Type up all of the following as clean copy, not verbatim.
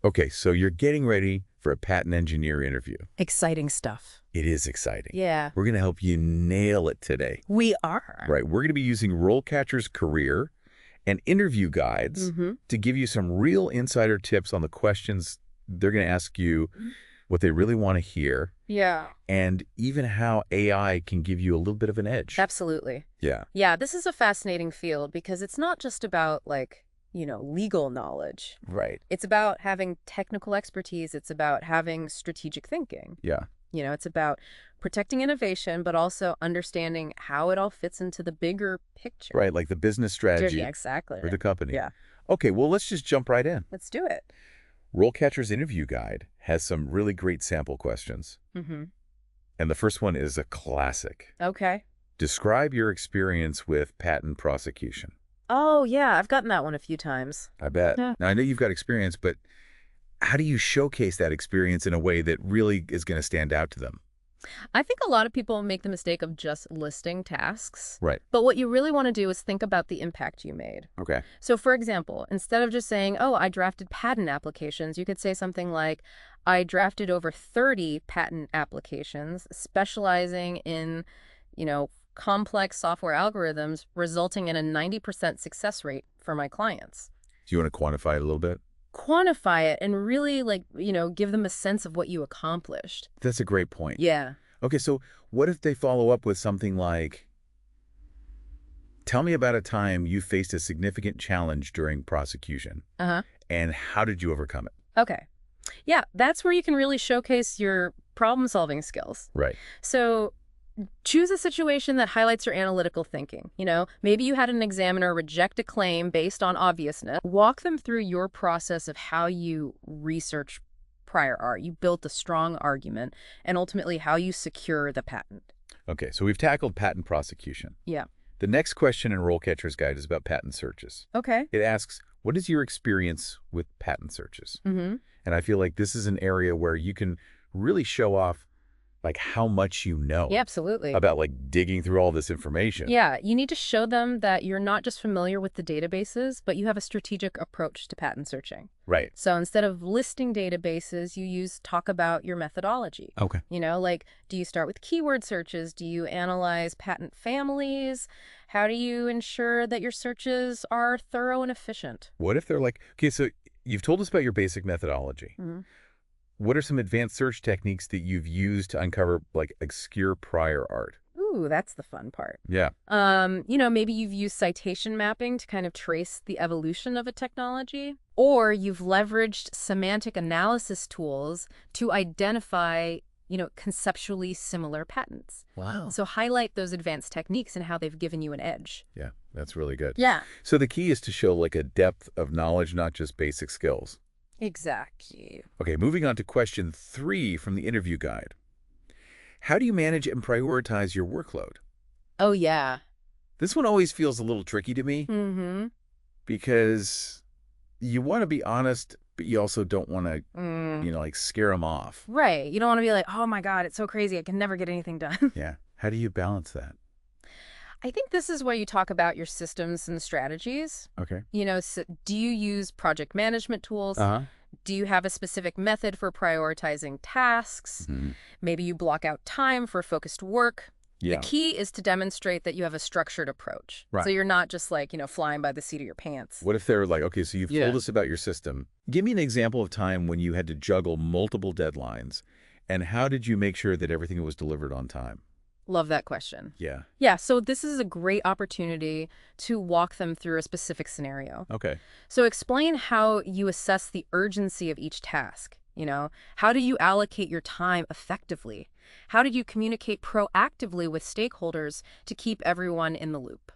Okay, so you're getting ready for a patent engineer interview. Exciting stuff. It is exciting. Yeah. We're going to help you nail it today. We are. Right, we're going to be using RoleCatcher's career and interview guides to give you some real insider tips on the questions they're going to ask you, what they really want to hear, Yeah. and even how AI can give you a little bit of an edge. Absolutely. Yeah. Yeah, this is a fascinating field because it's not just about, like, legal knowledge. Right. It's about having technical expertise. It's about having strategic thinking. Yeah. It's about protecting innovation, but also understanding how it all fits into the bigger picture. Right, like the business strategy Yeah, exactly. for the company. Yeah. Okay, well, let's just jump right in. Let's do it. RoleCatcher's interview guide has some really great sample questions. Mm-hmm. And the first one is a classic. Okay. Describe your experience with patent prosecution. Oh, yeah, I've gotten that one a few times. I bet. Yeah. Now, I know you've got experience, but how do you showcase that experience in a way that really is going to stand out to them? I think a lot of people make the mistake of just listing tasks. Right. But what you really want to do is think about the impact you made. Okay. So, for example, instead of just saying, oh, I drafted patent applications, you could say something like, I drafted over 30 patent applications specializing in, complex software algorithms, resulting in a 90% success rate for my clients. Do you want to quantify it a little bit? Quantify it and really, give them a sense of what you accomplished. That's a great point. Yeah. Okay, so what if they follow up with something like, tell me about a time you faced a significant challenge during prosecution, and how did you overcome it? Okay. Yeah, that's where you can really showcase your problem-solving skills. Right. So choose a situation that highlights your analytical thinking. Maybe you had an examiner reject a claim based on obviousness. Walk them through your process of how you research prior art. You built a strong argument, and ultimately how you secure the patent. Okay, so we've tackled patent prosecution. Yeah. The next question in RoleCatcher's guide is about patent searches. Okay. It asks, what is your experience with patent searches? Mm-hmm. And I feel like this is an area where you can really show off how much you know. Yeah, absolutely. About digging through all this information. Yeah, you need to show them that you're not just familiar with the databases, but you have a strategic approach to patent searching. Right. So instead of listing databases, you talk about your methodology. Okay. Do you start with keyword searches? Do you analyze patent families? How do you ensure that your searches are thorough and efficient? What if they're okay, so you've told us about your basic methodology. Mm-hmm. What are some advanced search techniques that you've used to uncover obscure prior art? Ooh, that's the fun part. Yeah. Maybe you've used citation mapping to kind of trace the evolution of a technology, or you've leveraged semantic analysis tools to identify, conceptually similar patents. Wow. So highlight those advanced techniques and how they've given you an edge. Yeah, that's really good. Yeah. So the key is to show a depth of knowledge, not just basic skills. Exactly. Okay, moving on to question 3 from the interview guide. How do you manage and prioritize your workload? Oh, yeah. This one always feels a little tricky to me because you want to be honest, but you also don't want to, scare them off. Right. You don't want to be like, oh, my God, it's so crazy. I can never get anything done. Yeah. How do you balance that? I think this is where you talk about your systems and strategies. Okay. So do you use project management tools? Do you have a specific method for prioritizing tasks? Maybe you block out time for focused work. Yeah. The key is to demonstrate that you have a structured approach. Right. So you're not just flying by the seat of your pants. What if they're okay, so you've told us about your system. Give me an example of time when you had to juggle multiple deadlines, and how did you make sure that everything was delivered on time? Love that question. Yeah. Yeah, so this is a great opportunity to walk them through a specific scenario. Okay. So explain how you assess the urgency of each task. How do you allocate your time effectively? How did you communicate proactively with stakeholders to keep everyone in the loop?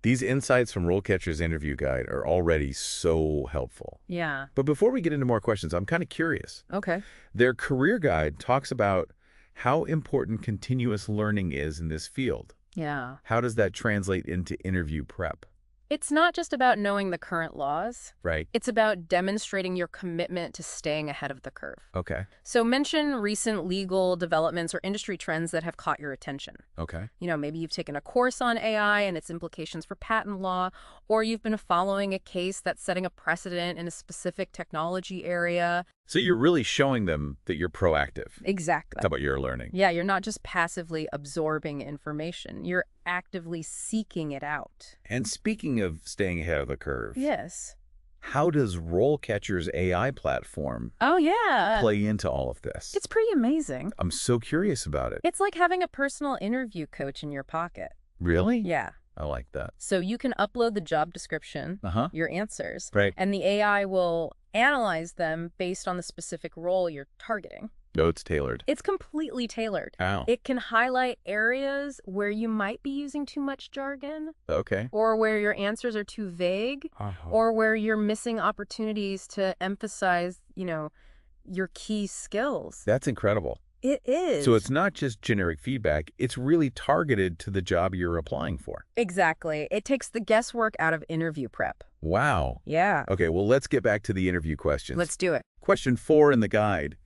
These insights from RoleCatcher's interview guide are already so helpful. Yeah. But before we get into more questions, I'm kind of curious. Okay. Their career guide talks about how important continuous learning is in this field. Yeah. How does that translate into interview prep? It's not just about knowing the current laws. Right. It's about demonstrating your commitment to staying ahead of the curve. Okay. So mention recent legal developments or industry trends that have caught your attention. Okay. Maybe you've taken a course on AI and its implications for patent law, or you've been following a case that's setting a precedent in a specific technology area. So you're really showing them that you're proactive. Exactly. That's about your learning. Yeah, you're not just passively absorbing information. You're actively seeking it out. And speaking of staying ahead of the curve. Yes. How does RoleCatcher's AI platform play into all of this? It's pretty amazing. I'm so curious about it. It's like having a personal interview coach in your pocket. Really? Yeah. I like that. So you can upload the job description, your answers, right, and the AI will analyze them based on the specific role you're targeting. Oh, it's tailored. It's completely tailored. Wow. It can highlight areas where you might be using too much jargon. Okay. Or where your answers are too vague. Or where you're missing opportunities to emphasize, your key skills. That's incredible. It is. So it's not just generic feedback. It's really targeted to the job you're applying for. Exactly. It takes the guesswork out of interview prep. Wow. Yeah. Okay, well, let's get back to the interview questions. Let's do it. Question 4 in the guide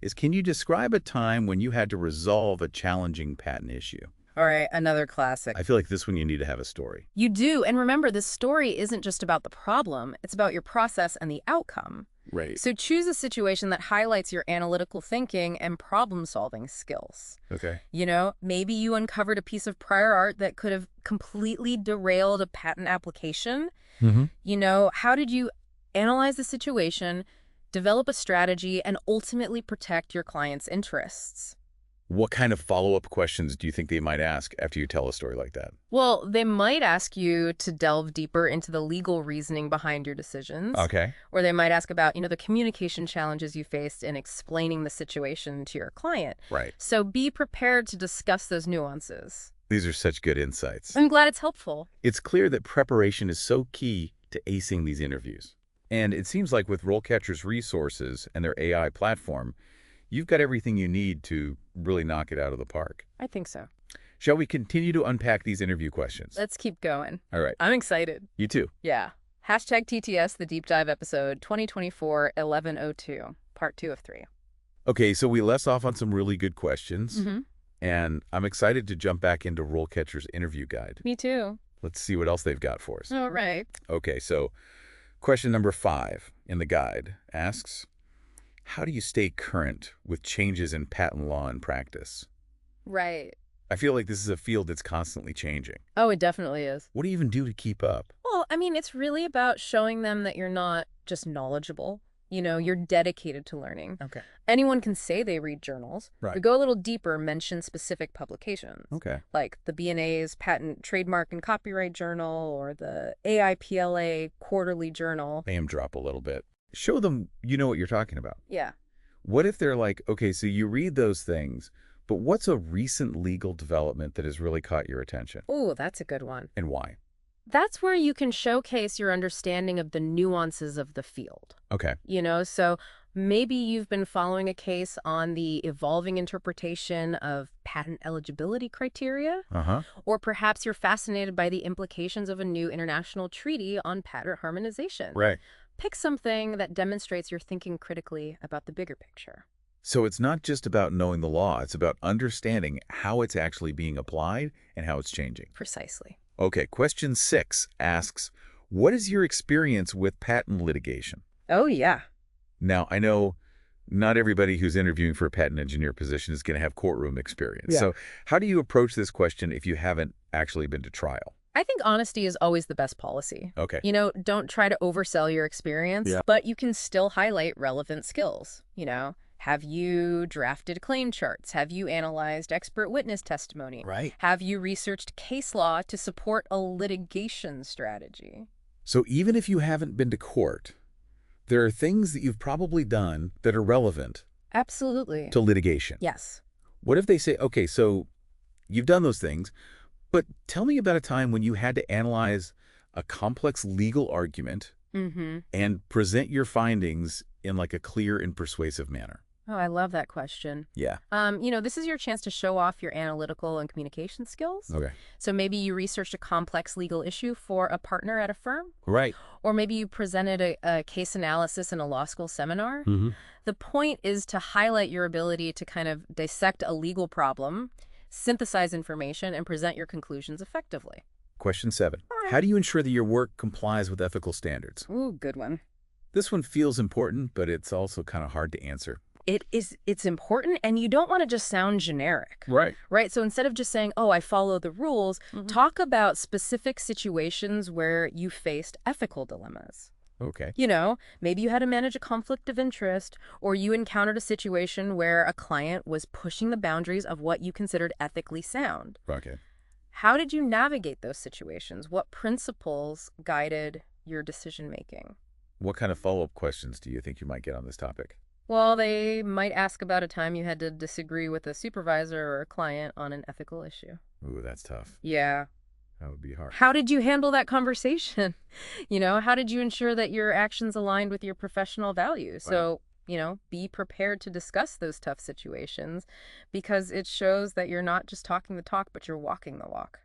is, can you describe a time when you had to resolve a challenging patent issue? All right, another classic. I feel like this one you need to have a story. You do. And remember, this story isn't just about the problem. It's about your process and the outcome. Right. So choose a situation that highlights your analytical thinking and problem-solving skills. Okay. Maybe you uncovered a piece of prior art that could have completely derailed a patent application. How did you analyze the situation, develop a strategy, and ultimately protect your client's interests? What kind of follow-up questions do you think they might ask after you tell a story like that? Well, they might ask you to delve deeper into the legal reasoning behind your decisions. Okay. Or they might ask about, the communication challenges you faced in explaining the situation to your client. Right. So be prepared to discuss those nuances. These are such good insights. I'm glad it's helpful. It's clear that preparation is so key to acing these interviews. And it seems like with RoleCatcher's resources and their AI platform, you've got everything you need to really knock it out of the park. I think so. Shall we continue to unpack these interview questions? Let's keep going. All right. I'm excited. You too. Yeah. #TTS, the deep dive episode 2024-1102, part 2 of 3. Okay, so we left off on some really good questions. And I'm excited to jump back into RoleCatcher's interview guide. Me too. Let's see what else they've got for us. All right. Okay, so question number 5 in the guide asks, how do you stay current with changes in patent law and practice? Right. I feel like this is a field that's constantly changing. Oh, it definitely is. What do you even do to keep up? Well, it's really about showing them that you're not just knowledgeable. You're dedicated to learning. Okay. Anyone can say they read journals. Right. But go a little deeper, mention specific publications. Okay. Like the BNA's Patent, Trademark, and Copyright Journal or the AIPLA Quarterly Journal. Name drop a little bit. Show them you know what you're talking about. Yeah. What if they're like, okay, so you read those things, but what's a recent legal development that has really caught your attention? Oh, that's a good one. And why? That's where you can showcase your understanding of the nuances of the field. Okay. So maybe you've been following a case on the evolving interpretation of patent eligibility criteria. Or perhaps you're fascinated by the implications of a new international treaty on patent harmonization. Right. Pick something that demonstrates you're thinking critically about the bigger picture. So it's not just about knowing the law. It's about understanding how it's actually being applied and how it's changing. Precisely. Okay, question 6 asks, what is your experience with patent litigation? Oh, yeah. Now, I know not everybody who's interviewing for a patent engineer position is going to have courtroom experience. Yeah. So how do you approach this question if you haven't actually been to trial? I think honesty is always the best policy. Okay. Don't try to oversell your experience, but you can still highlight relevant skills. Have you drafted claim charts? Have you analyzed expert witness testimony? Right. Have you researched case law to support a litigation strategy? So even if you haven't been to court, there are things that you've probably done that are relevant. Absolutely. To litigation. Yes. What if they say, okay, so you've done those things, but tell me about a time when you had to analyze a complex legal argument and present your findings in like a clear and persuasive manner. Oh, I love that question. Yeah. This is your chance to show off your analytical and communication skills. Okay. So maybe you researched a complex legal issue for a partner at a firm, Right. or maybe you presented a case analysis in a law school seminar. Mm-hmm. The point is to highlight your ability to kind of dissect a legal problem, synthesize information, and present your conclusions effectively. Question 7. How do you ensure that your work complies with ethical standards? Ooh, good one. This one feels important, but it's also kind of hard to answer. It's important, and you don't want to just sound generic. Right. So instead of just saying, oh, I follow the rules, talk about specific situations where you faced ethical dilemmas. Okay. Maybe you had to manage a conflict of interest, or you encountered a situation where a client was pushing the boundaries of what you considered ethically sound. Okay. How did you navigate those situations? What principles guided your decision-making? What kind of follow-up questions do you think you might get on this topic? Well, they might ask about a time you had to disagree with a supervisor or a client on an ethical issue. Ooh, that's tough. Yeah. That would be hard. How did you handle that conversation? How did you ensure that your actions aligned with your professional values? So, be prepared to discuss those tough situations because it shows that you're not just talking the talk, but you're walking the walk.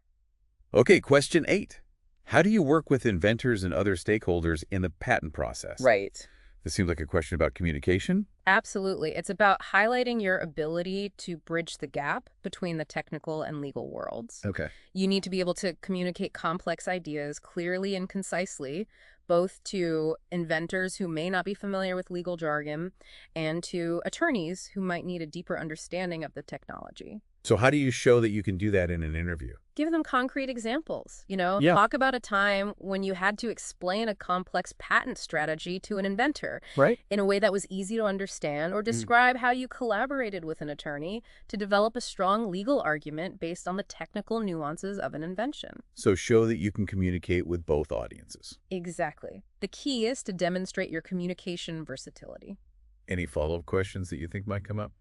Okay, question 8. How do you work with inventors and other stakeholders in the patent process? Right. This seems like a question about communication. Absolutely. It's about highlighting your ability to bridge the gap between the technical and legal worlds. Okay. You need to be able to communicate complex ideas clearly and concisely, both to inventors who may not be familiar with legal jargon and to attorneys who might need a deeper understanding of the technology. So how do you show that you can do that in an interview? Give them concrete examples. Yeah. Talk about a time when you had to explain a complex patent strategy to an inventor Right. in a way that was easy to understand, or describe how you collaborated with an attorney to develop a strong legal argument based on the technical nuances of an invention. So show that you can communicate with both audiences. Exactly. The key is to demonstrate your communication versatility. Any follow-up questions that you think might come up?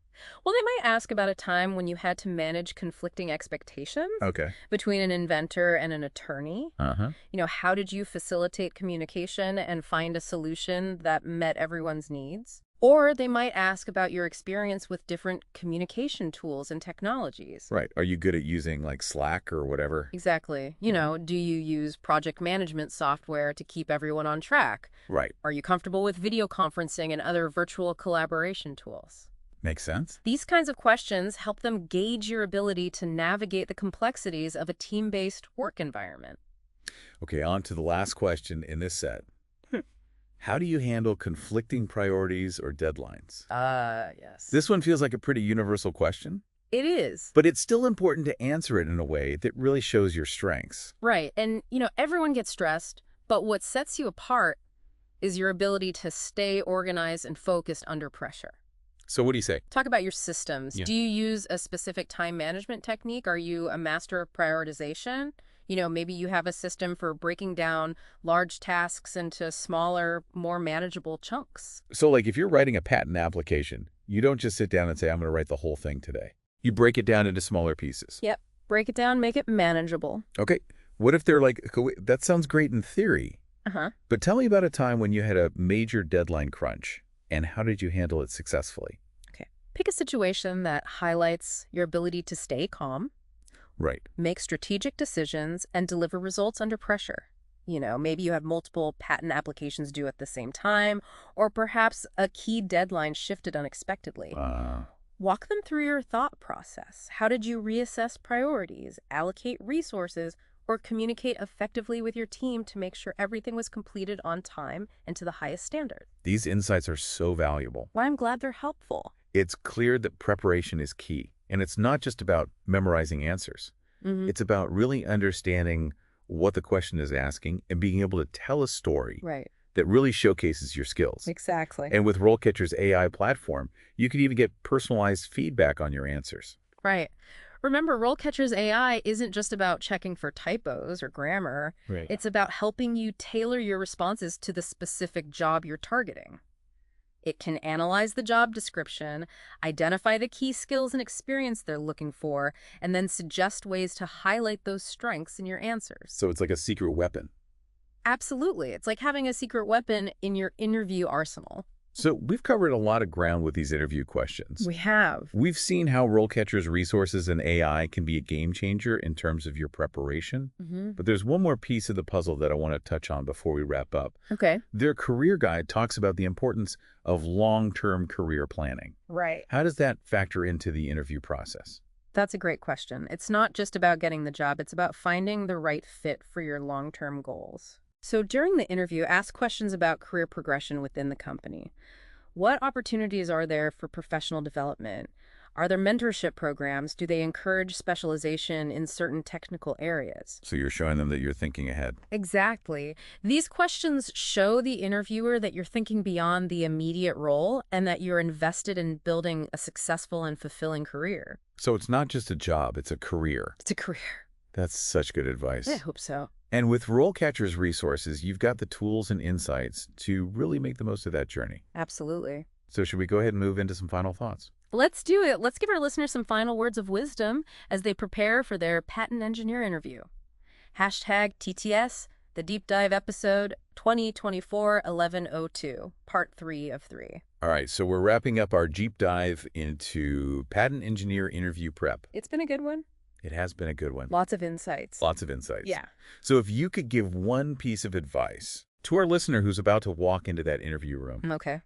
Well, they might ask about a time when you had to manage conflicting expectations Okay. between an inventor and an attorney. Uh-huh. How did you facilitate communication and find a solution that met everyone's needs? Or they might ask about your experience with different communication tools and technologies. Right. Are you good at using like Slack or whatever? Exactly. Do you use project management software to keep everyone on track? Right. Are you comfortable with video conferencing and other virtual collaboration tools? Makes sense. These kinds of questions help them gauge your ability to navigate the complexities of a team-based work environment. Okay, on to the last question in this set. How do you handle conflicting priorities or deadlines? Yes. This one feels like a pretty universal question, It is. but it's still important to answer it in a way that really shows your strengths. Right. And, everyone gets stressed, but what sets you apart is your ability to stay organized and focused under pressure. So what do you say? Talk about your systems. Yeah. Do you use a specific time management technique? Are you a master of prioritization? Maybe you have a system for breaking down large tasks into smaller, more manageable chunks. So like if you're writing a patent application, you don't just sit down and say, I'm going to write the whole thing today. You break it down into smaller pieces. Yep. Break it down, make it manageable. Okay. What if they're like, that sounds great in theory, Uh-huh. but tell me about a time when you had a major deadline crunch and how did you handle it successfully? Okay. Pick a situation that highlights your ability to stay calm, Right. make strategic decisions, and deliver results under pressure. Maybe you have multiple patent applications due at the same time, or perhaps a key deadline shifted unexpectedly. Walk them through your thought process. How did you reassess priorities, allocate resources, or communicate effectively with your team to make sure everything was completed on time and to the highest standard? These insights are so valuable. Well, I'm glad they're helpful. It's clear that preparation is key. And it's not just about memorizing answers. It's about really understanding what the question is asking and being able to tell a story Right. that really showcases your skills. Exactly. And with RoleCatcher's AI platform, you could even get personalized feedback on your answers. Right. Remember, RoleCatcher's AI isn't just about checking for typos or grammar. Right. It's about helping you tailor your responses to the specific job you're targeting. It can analyze the job description, identify the key skills and experience they're looking for, and then suggest ways to highlight those strengths in your answers. So it's like a secret weapon. Absolutely. It's like having a secret weapon in your interview arsenal. So we've covered a lot of ground with these interview questions. We have. We've seen how RoleCatcher's resources and AI can be a game changer in terms of your preparation. But there's one more piece of the puzzle that I want to touch on before we wrap up. Okay. Their career guide talks about the importance of long-term career planning. Right. How does that factor into the interview process? That's a great question. It's not just about getting the job, it's about finding the right fit for your long-term goals. So during the interview, ask questions about career progression within the company. What opportunities are there for professional development? Are there mentorship programs? Do they encourage specialization in certain technical areas? So you're showing them that you're thinking ahead. Exactly. These questions show the interviewer that you're thinking beyond the immediate role and that you're invested in building a successful and fulfilling career. So it's not just a job, it's a career. It's a career. That's such good advice. I hope so. And with RoleCatcher's resources, you've got the tools and insights to really make the most of that journey. Absolutely. So should we go ahead and move into some final thoughts? Let's do it. Let's give our listeners some final words of wisdom as they prepare for their patent engineer interview. Hashtag TTS, the deep dive episode 2024-1102, part 3 of 3. All right, so we're wrapping up our deep dive into patent engineer interview prep. It's been a good one. It has been a good one. Lots of insights. Lots of insights. Yeah. So if you could give one piece of advice to our listener who's about to walk into that interview room, Okay.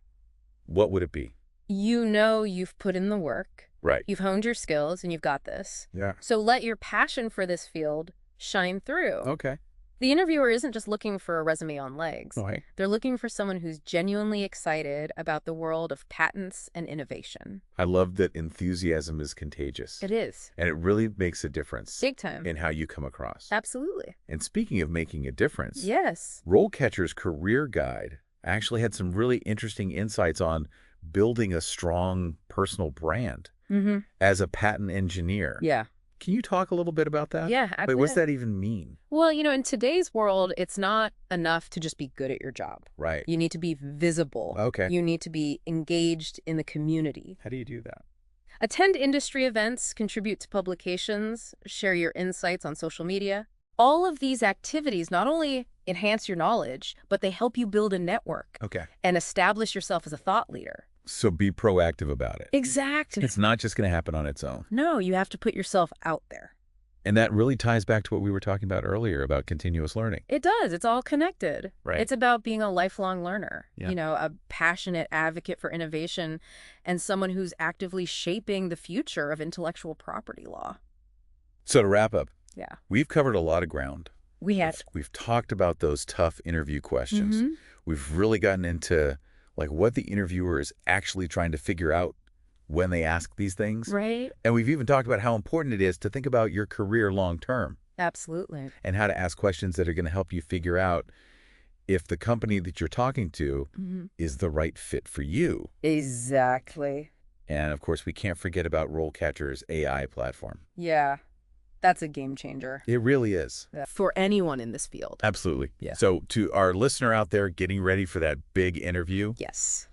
what would it be? You know you've put in the work. Right. You've honed your skills and you've got this. Yeah. So let your passion for this field shine through. Okay. The interviewer isn't just looking for a resume on legs. All right. They're looking for someone who's genuinely excited about the world of patents and innovation. I love that enthusiasm is contagious. It is. And it really makes a difference Big time. in how you come across. Absolutely. And speaking of making a difference, Yes. RoleCatcher's career guide actually had some really interesting insights on building a strong personal brand as a patent engineer. Yeah. Can you talk a little bit about that? Yeah. Wait, what's that even mean? Well, in today's world, it's not enough to just be good at your job. Right. You need to be visible. Okay. You need to be engaged in the community. How do you do that? Attend industry events, contribute to publications, share your insights on social media. All of these activities not only enhance your knowledge, but they help you build a network Okay. and establish yourself as a thought leader. So be proactive about it. Exactly. It's not just going to happen on its own. No, you have to put yourself out there. And that really ties back to what we were talking about earlier about continuous learning. It does. It's all connected. Right. It's about being a lifelong learner, Yeah. A passionate advocate for innovation and someone who's actively shaping the future of intellectual property law. So to wrap up, Yeah. we've covered a lot of ground. We have. We've talked about those tough interview questions. We've really gotten into what the interviewer is actually trying to figure out when they ask these things. Right. And we've even talked about how important it is to think about your career long term Absolutely. and how to ask questions that are going to help you figure out if the company that you're talking to is the right fit for you. Exactly. And of course, we can't forget about RoleCatcher's AI platform. Yeah. That's a game changer. It really is. For anyone in this field. Absolutely. Yeah. So to our listener out there getting ready for that big interview, Yes.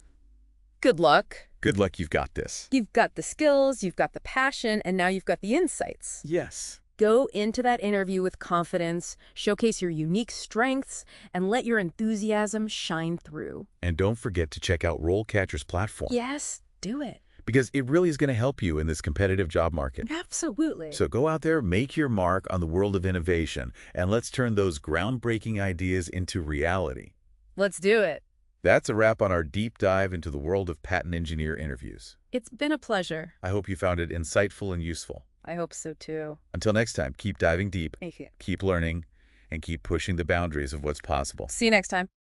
Good luck. good luck, you've got this. You've got the skills, you've got the passion, and now you've got the insights. Yes. Go into that interview with confidence, showcase your unique strengths, and let your enthusiasm shine through. And don't forget to check out RoleCatcher's platform. Yes, do it. Because it really is going to help you in this competitive job market. Absolutely. So go out there, make your mark on the world of innovation, and let's turn those groundbreaking ideas into reality. Let's do it. That's a wrap on our deep dive into the world of patent engineer interviews. It's been a pleasure. I hope you found it insightful and useful. I hope so too. Until next time, keep diving deep, Thank you. keep learning, and keep pushing the boundaries of what's possible. See you next time.